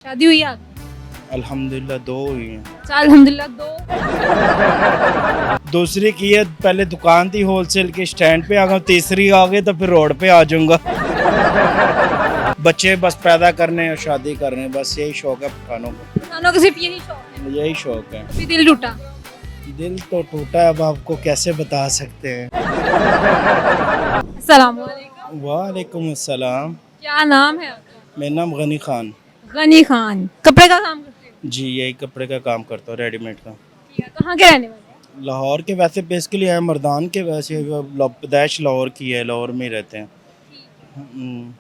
शादी हुई आपकी? अल्हम्दुलिल्लाह 2 हुई हैं। अच्छा, अल्हम्दुलिल्लाह 2। दूसरी की है, पहले दुकान थी होलसेल की, स्टैंड पे आ गया, तीसरी आ गई तो फिर रोड पे आ जाऊंगा। बच्चे बस पैदा करने और शादी करने, बस यही शौक है पठानों को। इंसानों को सिर्फ यही शौक है। यही शौक है। कभी दिल टूटा? दिल तो टूटा है, अब आपको कैसे बता सकते हैं। अस्सलाम वालेकुम। वालेकुम अस्सलाम। क्या नाम है आपका? मेरा नाम गनी खान। गनी खान। कपड़े का काम करते हो? जी, यही कपड़े का काम करता हूँ, रेडीमेड का। ठीक है, कहाँ के रहने वाले हैं? लाहौर के वैसे बेसिकली है, मर्दान के वैसे पैदाइश लाहौर की है, लाहौर में ही रहते हैं। हम्म,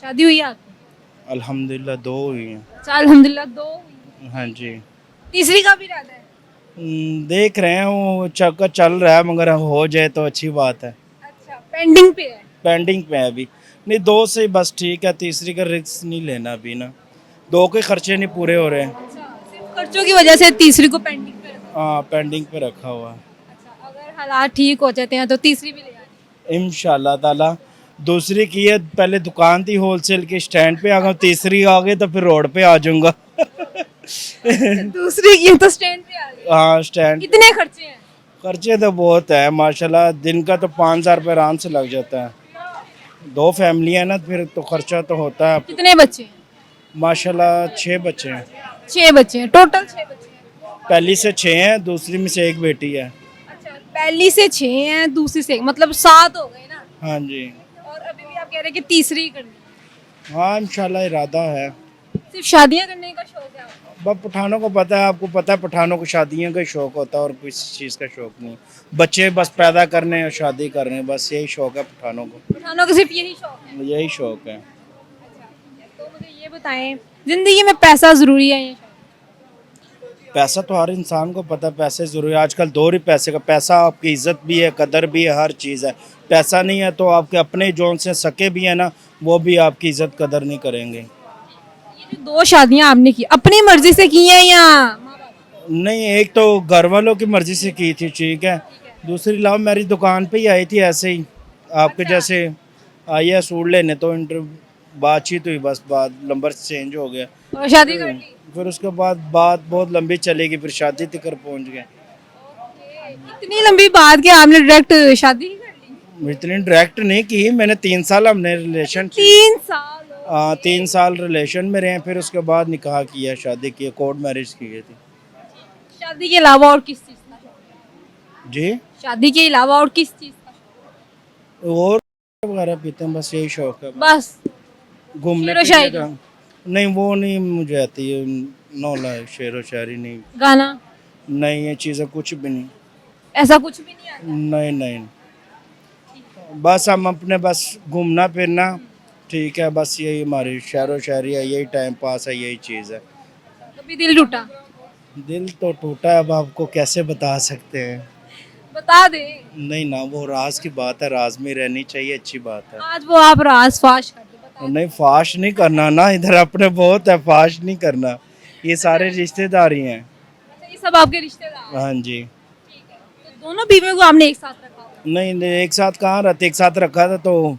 शादी हुई आपकी? अल्हम्दुलिल्लाह 2 हुई हैं। अच्छा, अल्हम्दुलिल्लाह 2 हुई। हाँ जी। तीसरी का भी इरादा है? देख रहे हैं, वो चक्कर चल रहा है, मगर हो जाए तो अच्छी बात है। अच्छा, पेंडिंग पे है। पेंडिंग पे है अभी। नहीं, 2 से बस ठीक है, तीसरी का रिस्क नहीं लेना अभी ना। 2 के खर्चे नहीं पूरे हो रहे हैं। अच्छा, सिर्फ खर्चों की वजह से तीसरी को पेंडिंग पे रखा। हाँ, पेंडिंग पे रखा हुआ है। अच्छा, अगर हालात ठीक हो जाते हैं तो तीसरी भी ले आनी। इंशाल्लाह ताला। दूसरी की है, पहले दुकान थी होलसेल की, स्टैंड पे आ गया, तीसरी आ गई तो फिर रोड पे आ जाऊंगा। दूसरी की तो स्टैंड पे आ गई। हाँ, स्टैंड। कितने खर्चे हैं? खर्चे तो बहुत है माशाल्लाह, दिन का तो 5,000 रुपये आराम से लग जाता है। 2 फैमिली है ना, फिर तो खर्चा तो होता है। कितने बच्चे हैं? माशाल्लाह 6 बच्चे हैं। 6 बच्चे हैं, टोटल 6 बच्चे हैं। पहली से 6 हैं, दूसरी में से एक बेटी है। अच्छा, पहली से 6 हैं, दूसरी से मतलब 7 हो गए ना। हाँ जी। और अभी भी आप कह रहे हैं कि तीसरी करनी है। हाँ, इंशाल्लाह इरादा है। सिर्फ शादियां करने का शौक है आपको? बस पठानों को पता है, आपको पता है पठानों को शादियों का ही शौक होता है और किसी चीज़ का शौक नहीं। बच्चे बस पैदा करने और शादी करने, बस यही शौक है पठानों को। पठानों को सिर्फ यही शौक है। यही शौक है। तो मुझे ये बताएं, जिंदगी में पैसा जरूरी है या शौक? पैसा तो हर इंसान को पता है, पैसे ज़रूरी है। आजकल दौर ही पैसे का। पैसा आपकी इज्जत भी है, कदर भी है, हर चीज़ है। पैसा नहीं है तो आपके अपने जोन से सके भी है ना, वो भी आपकी इज्जत कदर नहीं करेंगे। ये जो 2 शादियां आपने की अपनी मर्जी से की हैं या माँ बाप? नहीं, एक तो घर वालों की मर्ज़ी से की थी, ठीक है। दूसरी लव मैरिज दुकान पे ही आई थी ऐसे ही, आपके जैसे आई है सूट लेने, तो बातचीत हुई, बस बात नंबर चेंज हो गया। और शादी कर ली? फिर उसके बाद बात बहुत लंबी चलेगी, फिर शादी तक पहुंच गए। इतनी लंबी बात कि आपने डायरेक्ट शादी ही कर ली? इतनी डायरेक्ट नहीं की मैंने, 3 साल हमने रिलेशन 3 साल हो। 3 साल रिलेशन में रहे, फिर उसके बाद निकाह किया, शादी की, कोर्ट मैरिज की गई थी। शादी के अलावा और किस चीज का शौक है? जी। शादी के अलावा और किस चीज का शौक और वगैरह पीते हैं, बस यही शौक है। है? बस घूमने शेरो फिरने शायरी? का। नहीं, वो नहीं मुझे आती है। नौला शेर व शायरी नहीं। गाना? नहीं, ये चीज़ें कुछ भी नहीं। ऐसा कुछ भी नहीं आता? नहीं नहीं, बस हम अपने बस घूमना फिरना, ठीक है, बस यही हमारी शेर व शायरी है, यही टाइम पास है, यही चीज़ है। कभी दिल टूटा? दिल तो टूटा है, अब आपको कैसे बता सकते हैं। बता दे। नहीं ना, वो राज की बात है, राज में रहनी चाहिए, अच्छी बात है। आज वो आप राज फाश कर दे, बता दे। नहीं, फाश नहीं करना ना, इधर अपने बहुत है, फाश नहीं करना। ये सारे रिश्तेदारी हैं। अच्छा, ये सब आपके रिश्तेदार हैं। हाँ जी। ठीक है, तो दोनों बीवियों को आपने एक साथ रखा होगा? नहीं नहीं, एक साथ कहाँ रहते, एक साथ रखा था तो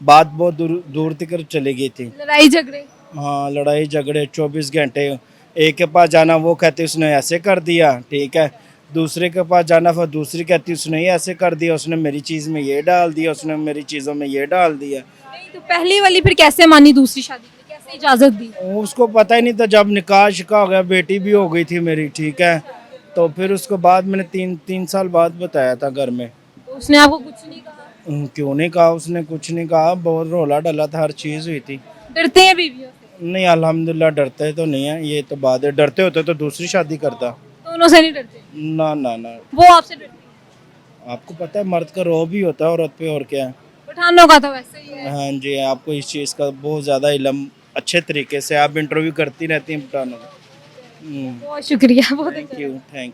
बात बहुत दूर दूर तक चली गई थी। लड़ाई झगड़े? हाँ, लड़ाई झगड़े 24 घंटे। एक के पास जाना, वो कहते उसने ऐसे कर दिया, ठीक है। दूसरे के पास जाना, फिर दूसरी कहती उसने ये ऐसे कर दिया, उसने मेरी चीज़ में ये डाल दिया, उसने मेरी चीज़ों में ये डाल दिया। नहीं तो पहली वाली फिर कैसे मानी दूसरी शादी के लिए? कैसे इजाजत दी? उसको पता ही नहीं था, जब निकाह शिका हो गया, बेटी भी हो गई थी मेरी, ठीक है। तो फिर उसके बाद मैंने 3 साल बाद बताया था घर में। तो उसने आपको कुछ नहीं कहा? क्यों नहीं कहा, उसने कुछ नहीं कहा, बहुत रोला डला था, हर चीज़ हुई थी। डरते हैं बीवियों से? नहीं, अल्हम्दुलिल्लाह डरते तो नहीं है, ये तो बात है। डरते होते तो दूसरी शादी करता। दोनों से नहीं डरते? ना ना ना। वो आपसे डरती है? आपको पता है मर्द का रोब भी होता है औरत पे, और क्या है। पठानों का तो वैसे ही है। हाँ जी, आपको इस चीज़ का बहुत ज़्यादा इल्म अच्छे तरीके से, आप इंटरव्यू करती रहती हैं पठानों का। बहुत शुक्रिया, बहुत थैंक अच्छा। You, thank